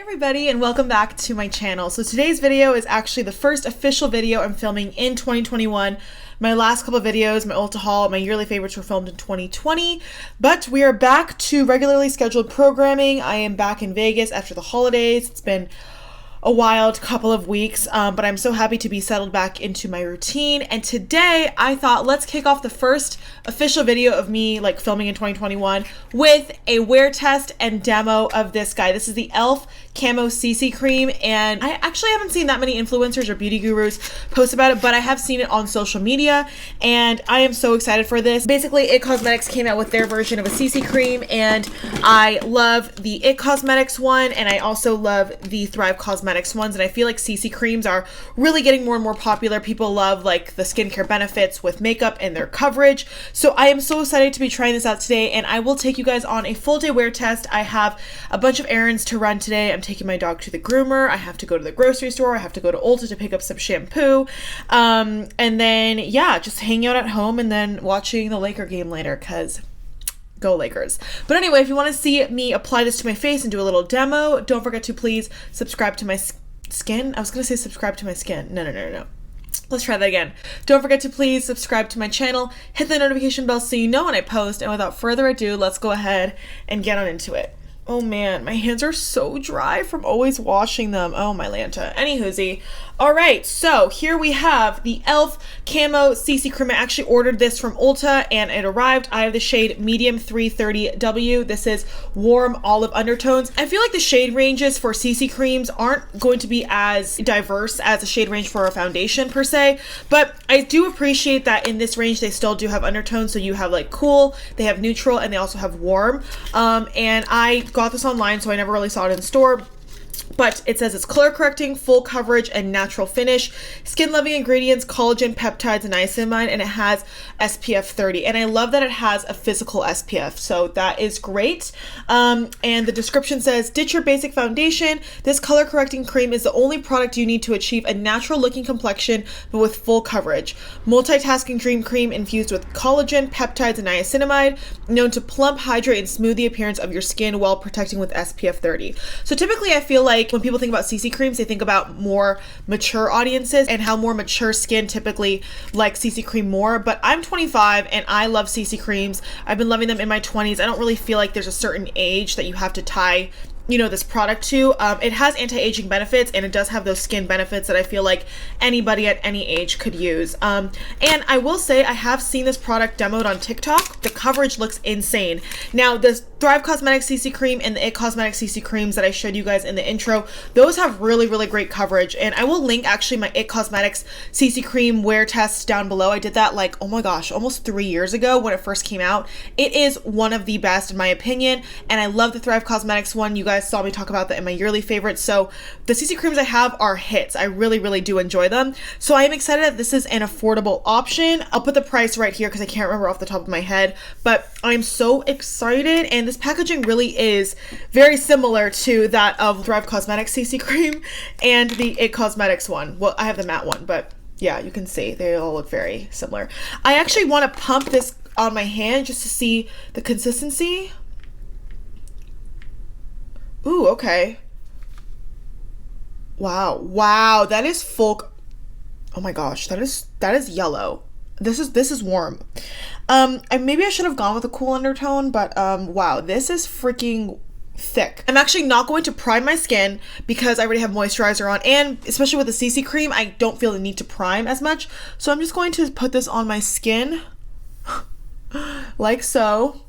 everybody, and welcome back to my channel. So today's video is actually the first official video I'm filming in 2021. My last couple of videos, my Ulta haul, my yearly favorites were filmed in 2020, but we are back to regularly scheduled programming. I am back in Vegas after the holidays. It's been a wild couple of weeks, but I'm so happy to be settled back into my routine. And today I thought let's kick off the first official video of me like filming in 2021 with a wear test and demo of this guy. This is the e.l.f. Camo CC Cream, and I actually haven't seen that many influencers or beauty gurus post about it, but I have seen it on social media, and I am so excited for this. Basically, It Cosmetics came out with their version of a CC cream, and I love the It Cosmetics one, and I also love the Thrive Cosmetics ones, and I feel like CC creams are really getting more and more popular. People love like the skincare benefits with makeup and their coverage, so I am so excited to be trying this out today, and I will take you guys on a full day wear test. I have a bunch of errands to run today. I'm taking my dog to the groomer. I have to go to the grocery store. I have to go to Ulta to pick up some shampoo. And then, yeah, just hanging out at home and then watching the Laker game later because go Lakers. But anyway, if you want to see me apply this to my face and do a little demo, don't forget to please subscribe to my skin. I was going to say subscribe to my skin. No. Let's try that again. Don't forget to please subscribe to my channel, hit the notification bell so you know when I post, and without further ado, let's go ahead and get on into it. Oh man, my hands are so dry from always washing them. Oh my Lanta. Anywhoosie. All right, so here we have the e.l.f. Camo CC Cream. I actually ordered this from Ulta and it arrived. I have the shade Medium 330W. This is warm olive undertones. I feel like the shade ranges for CC creams aren't going to be as diverse as a shade range for a foundation per se, but I do appreciate that in this range they still do have undertones. So you have like cool, they have neutral, and they also have warm. And I got this online, so I never really saw it in store. But it says it's color correcting, full coverage, and natural finish, skin loving ingredients, collagen, peptides, and niacinamide, and it has SPF 30. And I love that it has a physical SPF, so that is great. And the description says, ditch your basic foundation. This color correcting cream is the only product you need to achieve a natural looking complexion, but with full coverage. Multitasking dream cream infused with collagen, peptides, and niacinamide, known to plump, hydrate, and smooth the appearance of your skin while protecting with SPF 30. So typically I feel like when people think about CC creams, they think about more mature audiences and how more mature skin typically like CC cream more. But I'm 25 and I love CC creams. I've been loving them in my 20s. I don't really feel like there's a certain age that you have to tie this product to. It has anti-aging benefits, and it does have those skin benefits that I feel like anybody at any age could use. And I will say I have seen this product demoed on TikTok. The coverage looks insane. Now, the Thrive Cosmetics CC Cream and the It Cosmetics CC Creams that I showed you guys in the intro, those have really, really great coverage. And I will link actually my It Cosmetics CC Cream wear test down below. I did that like, oh my gosh, almost 3 years ago when it first came out. It is one of the best in my opinion. And I love the Thrive Cosmetics one. You guys saw me talk about that in my yearly favorites. So the CC creams I have are hits. I really, really do enjoy them. So I am excited that this is an affordable option. I'll put the price right here because I can't remember off the top of my head, but I'm so excited. And this packaging really is very similar to that of Thrive Cosmetics CC cream and the It Cosmetics one. Well, I have the matte one, but yeah, you can see they all look very similar. I actually want to pump this on my hand just to see the consistency. Ooh, okay. Wow, that is full. Oh my gosh, that is yellow. This is warm. And maybe I should have gone with a cool undertone, but wow, this is freaking thick. I'm actually not going to prime my skin because I already have moisturizer on, and especially with the CC cream, I don't feel the need to prime as much. So I'm just going to put this on my skin like so.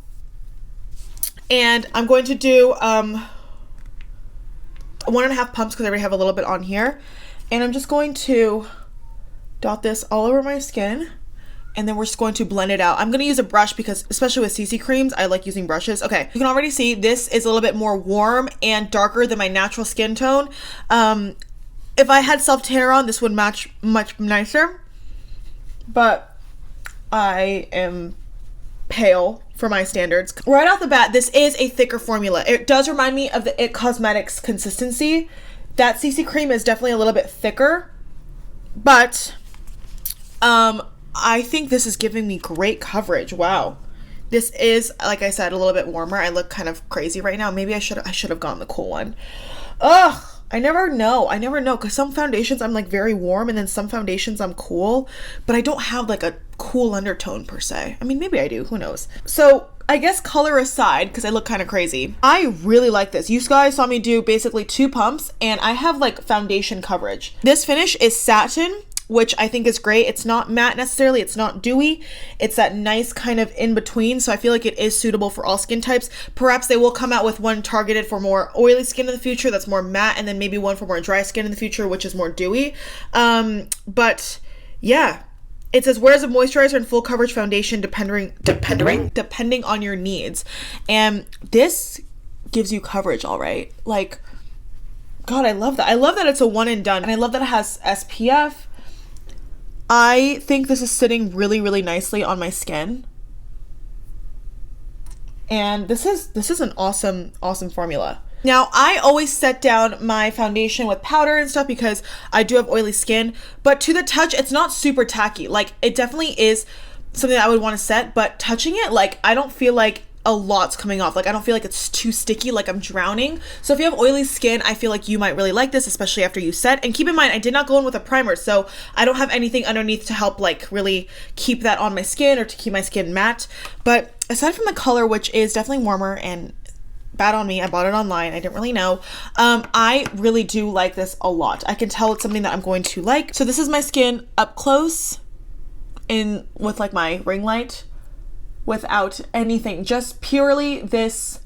And I'm going to do 1.5 pumps because I already have a little bit on here, and I'm just going to dot this all over my skin, and then we're just going to blend it out. I'm going to use a brush because especially with CC creams I like using brushes. Okay, you can already see this is a little bit more warm and darker than my natural skin tone. If I had self tanner on, this would match much nicer, but I am pale for my standards. Right off the bat, this is a thicker formula. It does remind me of the It Cosmetics consistency. That CC cream is definitely a little bit thicker, but I think this is giving me great coverage. Wow. This is, like I said, a little bit warmer. I look kind of crazy right now. Maybe I should have gone the cool one. Ugh. I never know. Because some foundations I'm like very warm, and then some foundations I'm cool, but I don't have like a cool undertone per se. I mean, maybe I do. Who knows? So I guess color aside, because I look kind of crazy, I really like this. You guys saw me do basically 2 pumps, and I have like foundation coverage. This finish is satin, which I think is great. It's not matte necessarily, it's not dewy. It's that nice kind of in between, so I feel like it is suitable for all skin types. Perhaps they will come out with one targeted for more oily skin in the future that's more matte, and then maybe one for more dry skin in the future, which is more dewy. But yeah. It says wears a moisturizer and full coverage foundation depending on your needs. And this gives you coverage, all right. Like, God, I love that. I love that it's a one and done. And I love that it has SPF. I think this is sitting really, really nicely on my skin. And this is an awesome formula. Now, I always set down my foundation with powder and stuff because I do have oily skin, but to the touch, it's not super tacky. Like, it definitely is something that I would want to set, but touching it, like, I don't feel like a lot's coming off. Like, I don't feel like it's too sticky, like I'm drowning. So if you have oily skin, I feel like you might really like this, especially after you set. And keep in mind, I did not go in with a primer, so I don't have anything underneath to help like really keep that on my skin or to keep my skin matte. But aside from the color, which is definitely warmer and bad on me, I bought it online, I didn't really know, I really do like this a lot. I can tell it's something that I'm going to like. So this is my skin up close in with like my ring light, without anything, just purely this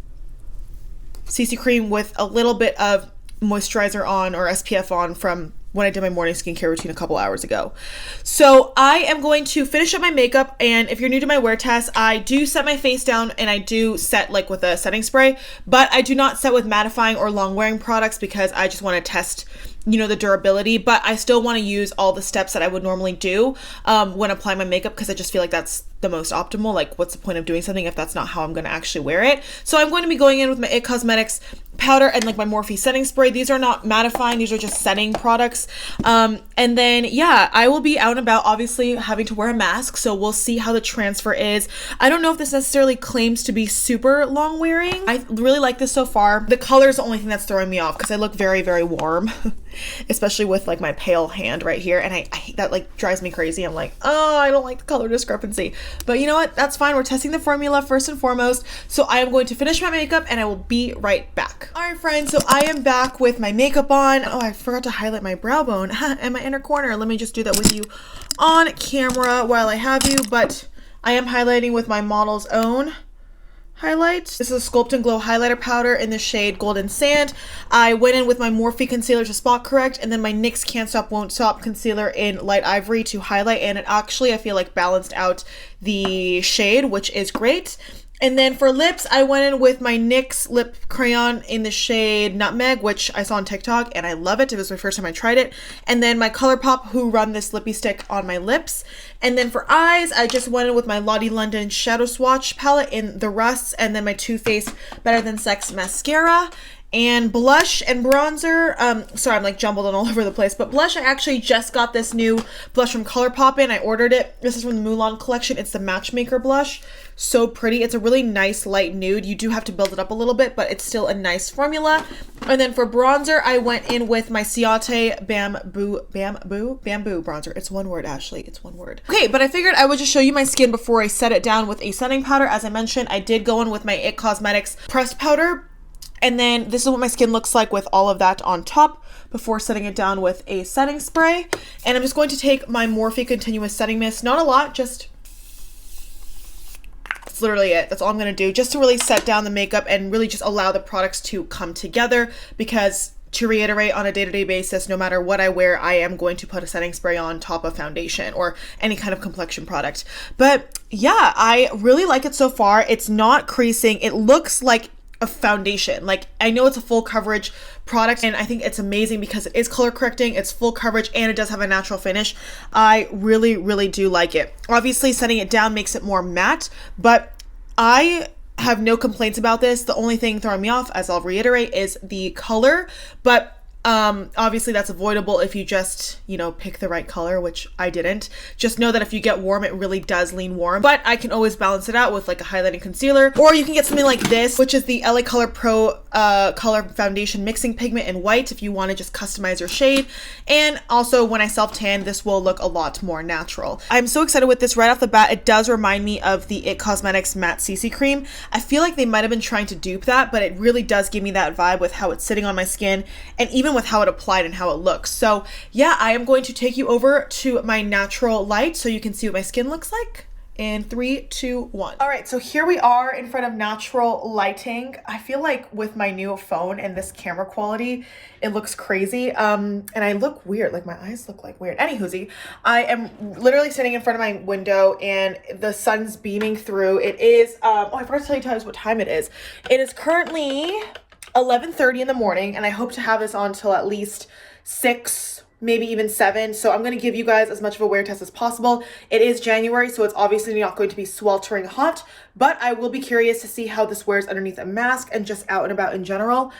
CC cream with a little bit of moisturizer on or SPF on from when I did my morning skincare routine a couple hours ago. So I am going to finish up my makeup, and if you're new to my wear test, I do set my face down and I do set like with a setting spray, but I do not set with mattifying or long wearing products because I just want to test, you know, the durability, but I still want to use all the steps that I would normally do when applying my makeup, because I just feel like that's the most optimal. Like, what's the point of doing something if that's not how I'm going to actually wear it? So I'm going to be going in with my It Cosmetics powder and like my Morphe setting spray. These are not mattifying, these are just setting products. And then yeah, I will be out and about, obviously having to wear a mask, so we'll see how the transfer is. I don't know if this necessarily claims to be super long wearing. I really like this so far. The color is the only thing that's throwing me off because I look very, very warm. Especially with like my pale hand right here, and I hate that, like drives me crazy. I'm like, oh, I don't like the color discrepancy, but you know what, that's fine. We're testing the formula first and foremost. So I am going to finish my makeup and I will be right back. All right friends, so I am back with my makeup on. Oh, I forgot to highlight my brow bone and my inner corner. Let me just do that with you on camera while I have you, but I am highlighting with my Model's Own highlight. This is a Sculpt and Glow highlighter powder in the shade Golden Sand. I went in with my Morphe concealer to spot correct, and then my NYX Can't Stop Won't Stop concealer in Light Ivory to highlight, and it actually, I feel like, balanced out the shade, which is great. And then for lips, I went in with my NYX lip crayon in the shade Nutmeg, which I saw on TikTok and I love it. It was my first time I tried it. And then my ColourPop Who Run this lippy stick on my lips. And then for eyes, I just went in with my Lottie London Shadow Swatch palette in the Rust, and then my Too Faced Better Than Sex mascara. And blush and bronzer, sorry, I'm like jumbled and all over the place, but blush, I actually just got this new blush from ColourPop in. I ordered it. This is from the Mulan collection. It's the Matchmaker blush. So pretty. It's a really nice light nude. You do have to build it up a little bit, but it's still a nice formula. And then for bronzer, I went in with my Ciate Bamboo bronzer. It's one word, Ashley. It's one word. Okay, but I figured I would just show you my skin before I set it down with a setting powder. As I mentioned, I did go in with my It Cosmetics pressed powder. And then this is what my skin looks like with all of that on top before setting it down with a setting spray. And I'm just going to take my Morphe Continuous Setting Mist, not a lot, just, that's literally it. That's all I'm going to do, just to really set down the makeup and really just allow the products to come together, because to reiterate, on a day-to-day basis, no matter what I wear, I am going to put a setting spray on top of foundation or any kind of complexion product. But yeah, I really like it so far. It's not creasing. It looks like a foundation. Like, I know it's a full coverage product, and I think it's amazing because it is color correcting, it's full coverage, and it does have a natural finish. I really, really do like it. Obviously, setting it down makes it more matte, but I have no complaints about this. The only thing throwing me off, as I'll reiterate, is the color, but Obviously that's avoidable if you just, you know, pick the right color, which I didn't. Just know that if you get warm, it really does lean warm, but I can always balance it out with like a highlighting concealer, or you can get something like this, which is the LA Color Pro Color Foundation Mixing Pigment in white if you want to just customize your shade. And also when I self-tan, this will look a lot more natural. I'm so excited with this right off the bat. It does remind me of the IT Cosmetics Matte CC Cream. I feel like they might have been trying to dupe that, but it really does give me that vibe with how it's sitting on my skin and even with how it applied and how it looks. So yeah, I am going to take you over to my natural light so you can see what my skin looks like. In 3, 2, 1. All right, so here we are in front of natural lighting. I feel like with my new phone and this camera quality, it looks crazy. And I look weird, like my eyes look like weird. Anywhoosie, I am literally sitting in front of my window and the sun's beaming through. It is, oh, I forgot to tell you guys what time it is. It is currently 11:30 in the morning, and I hope to have this on till at least 6, maybe even 7. So I'm going to give you guys as much of a wear test as possible. It is January, so it's obviously not going to be sweltering hot, but I will be curious to see how this wears underneath a mask and just out and about in general.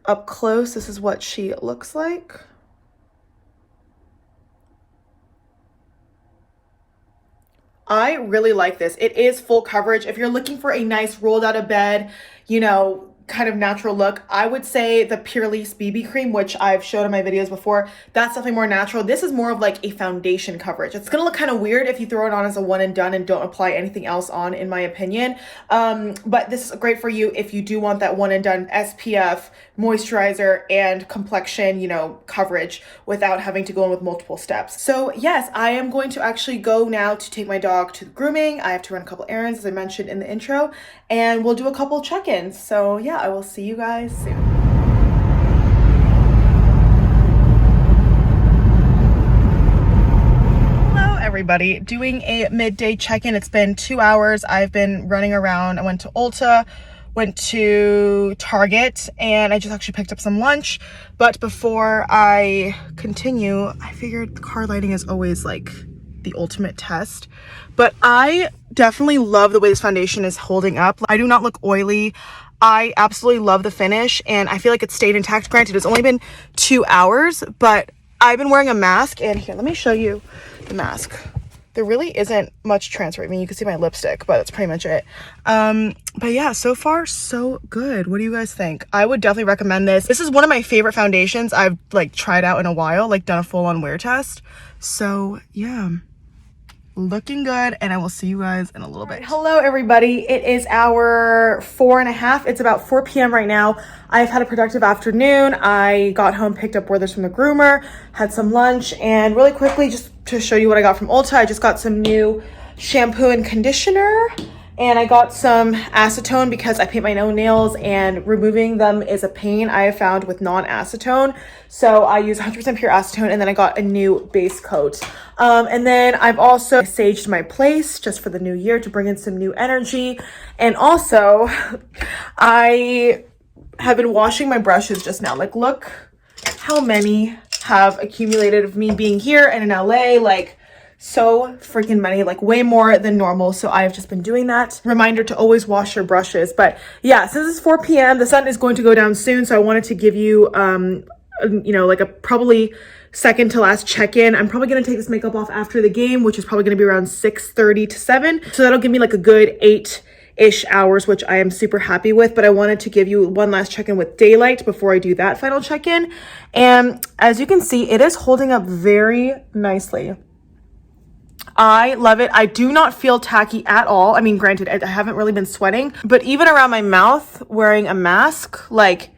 Up close, this is what she looks like. I really like this. It is full coverage. If you're looking for a nice rolled out of bed, you know, kind of natural look, I would say the Purlisse BB cream, which I've showed in my videos before, that's definitely more natural. This is more of like a foundation coverage. It's gonna look kind of weird if you throw it on as a one and done and don't apply anything else on, in my opinion. But this is great for you if you do want that one and done SPF, moisturizer, and complexion, you know, coverage without having to go in with multiple steps. So yes, I am going to actually go now to take my dog to the grooming. I have to run a couple errands, as I mentioned in the intro, and we'll do a couple check-ins. So yeah, I will see you guys soon. Hello everybody, doing a midday check-in. It's been 2 hours. I've been running around. I went to Ulta, went to Target, and I just actually picked up some lunch. But before I continue, I figured car lighting is always like the ultimate test. But I definitely love the way this foundation is holding up. I do not look oily. I absolutely love the finish, and I feel like it stayed intact. Granted, it's only been 2 hours, but I've been wearing a mask, and here, let me show you the mask. There really isn't much transfer. I mean, you can see my lipstick, but that's pretty much it. But yeah, so far, so good. What do you guys think? I would definitely recommend this. This is one of my favorite foundations I've like tried out in a while, like done a full-on wear test. So yeah, looking good, and I will see you guys in a little bit. Hello everybody, it is hour 4:30. It's about 4 p.m. right now. I've had a productive afternoon. I got home, picked up Werther's from the groomer, had some lunch, and really quickly, just to show you what I got from Ulta, I just got some new shampoo and conditioner, and I got some acetone because I paint my own nails and removing them is a pain, I have found, with non-acetone. So I use 100% pure acetone, and then I got a new base coat. And then I've also saged my place just for the new year to bring in some new energy. And also I have been washing my brushes just now. Like, look how many have accumulated of me being here and in LA. Like, so freaking many, like way more than normal. So I have just been doing that. Reminder to always wash your brushes. But yeah, since it's 4 p.m, the sun is going to go down soon. So I wanted to give you, you know, like a probably second to last check-in. I'm probably going to take this makeup off after the game, which is probably going to be around 6:30 to 7. So that'll give me like a good 8-ish hours, which I am super happy with. But I wanted to give you one last check-in with daylight before I do that final check-in. And as you can see, it is holding up very nicely. I love it. I do not feel tacky at all. I mean, granted, I haven't really been sweating, but even around my mouth wearing a mask, like,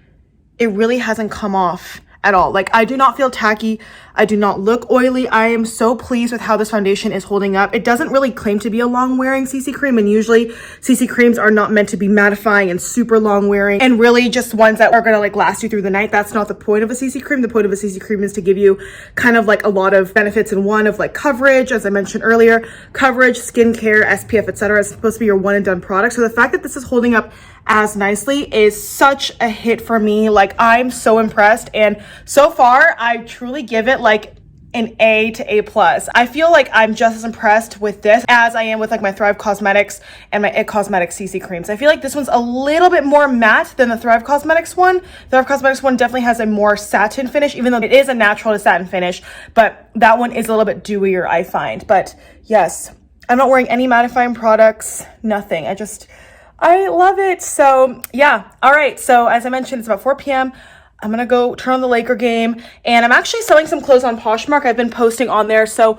it really hasn't come off at all. Like, I do not feel tacky. I do not look oily. I am so pleased with how this foundation is holding up. It doesn't really claim to be a long wearing CC cream, and usually CC creams are not meant to be mattifying and super long wearing and really just ones that are gonna like last you through the night. That's not the point of a CC cream. The point of a CC cream is to give you kind of like a lot of benefits in one, of like coverage, as I mentioned earlier, coverage, skincare, SPF, etc. It's supposed to be your one and done product. So the fact that this is holding up as nicely is such a hit for me. Like, I'm so impressed, and so far I truly give it like an A to A+. I feel like I'm just as impressed with this as I am with like my Thrive Cosmetics and my e.l.f. Cosmetics CC creams. I feel like this one's a little bit more matte than the Thrive Cosmetics one. The Thrive Cosmetics one definitely has a more satin finish, even though it is a natural to satin finish, but that one is a little bit dewier, I find. But yes, I'm not wearing any mattifying products, nothing. I love it. So yeah. All right. So as I mentioned, it's about 4 p.m. I'm gonna go turn on the Laker game, and I'm actually selling some clothes on Poshmark. I've been posting on there, so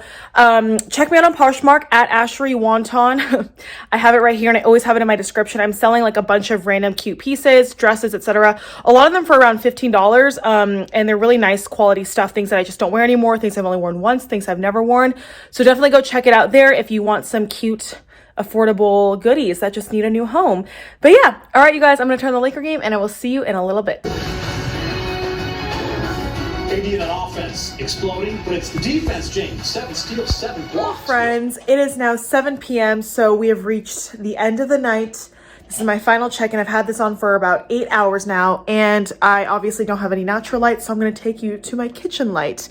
check me out on Poshmark at Ashery Wonton. I have it right here, and I always have it in my description. I'm selling like a bunch of random cute pieces, dresses, etc. A lot of them for around $15, and they're really nice quality stuff, things that I just don't wear anymore, things I've only worn once, things I've never worn. So definitely go check it out there if you want some cute, affordable goodies that just need a new home. But yeah, all right, you guys, I'm gonna turn on the Laker game, and I will see you in a little bit. They need an offense exploding, but it's the defense, James. 7 steals, 7 blocks. Friends, it is now 7 p.m. so we have reached the end of the night. This is my final check-in. I've had this on for about 8 hours now, and I obviously don't have any natural light, so I'm going to take you to my kitchen light.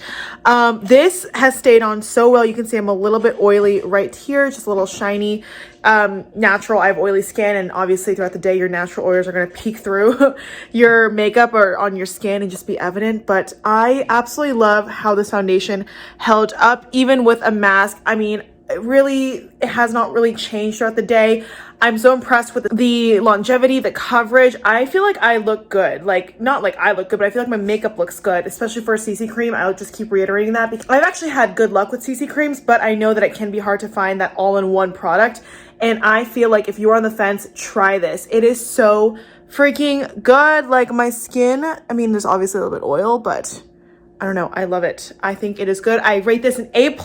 This has stayed on so well. You can see I'm a little bit oily right here, just a little shiny. Natural, I have oily skin, and obviously throughout the day your natural oils are going to peek through your makeup or on your skin and just be evident. But I absolutely love how this foundation held up even with a mask. I mean, it has not really changed throughout the day. I'm so impressed with the longevity, the coverage. I feel like I look good. Like, not like I look good, but I feel like my makeup looks good, especially for a CC cream. I'll just keep reiterating that because I've actually had good luck with CC creams, but I know that it can be hard to find that all-in-one product. And I feel like if you're on the fence, try this. It is so freaking good. Like, my skin, I mean, there's obviously a little bit oil, but I don't know. I love it. I think it is good. I rate this an A+.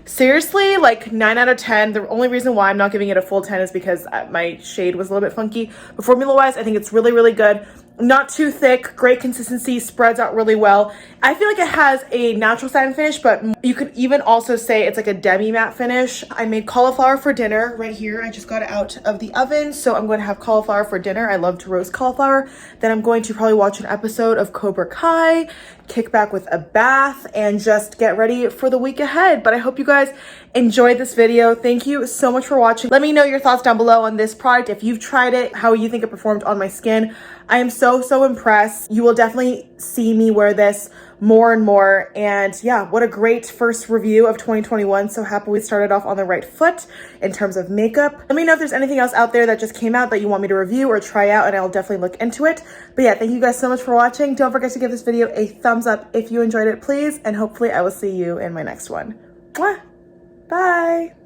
Seriously, like 9 out of 10. The only reason why I'm not giving it a full 10 is because my shade was a little bit funky. But formula-wise, I think it's really, really good. Not too thick, great consistency, spreads out really well. I feel like it has a natural satin finish, but you could even also say it's like a demi-matte finish. I made cauliflower for dinner right here. I just got it out of the oven, so I'm going to have cauliflower for dinner. I love to roast cauliflower. Then I'm going to probably watch an episode of Cobra Kai, kick back with a bath, and just get ready for the week ahead. But I hope you guys enjoyed this video. Thank you so much for watching. Let me know your thoughts down below on this product. If you've tried it, how you think it performed on my skin. I am so impressed. You will definitely see me wear this more and more. And yeah, what a great first review of 2021. So happy we started off on the right foot in terms of makeup. Let me know if there's anything else out there that just came out that you want me to review or try out, and I'll definitely look into it. But yeah, thank you guys so much for watching. Don't forget to give this video a thumbs up if you enjoyed it, please. And hopefully I will see you in my next one. Mwah! Bye.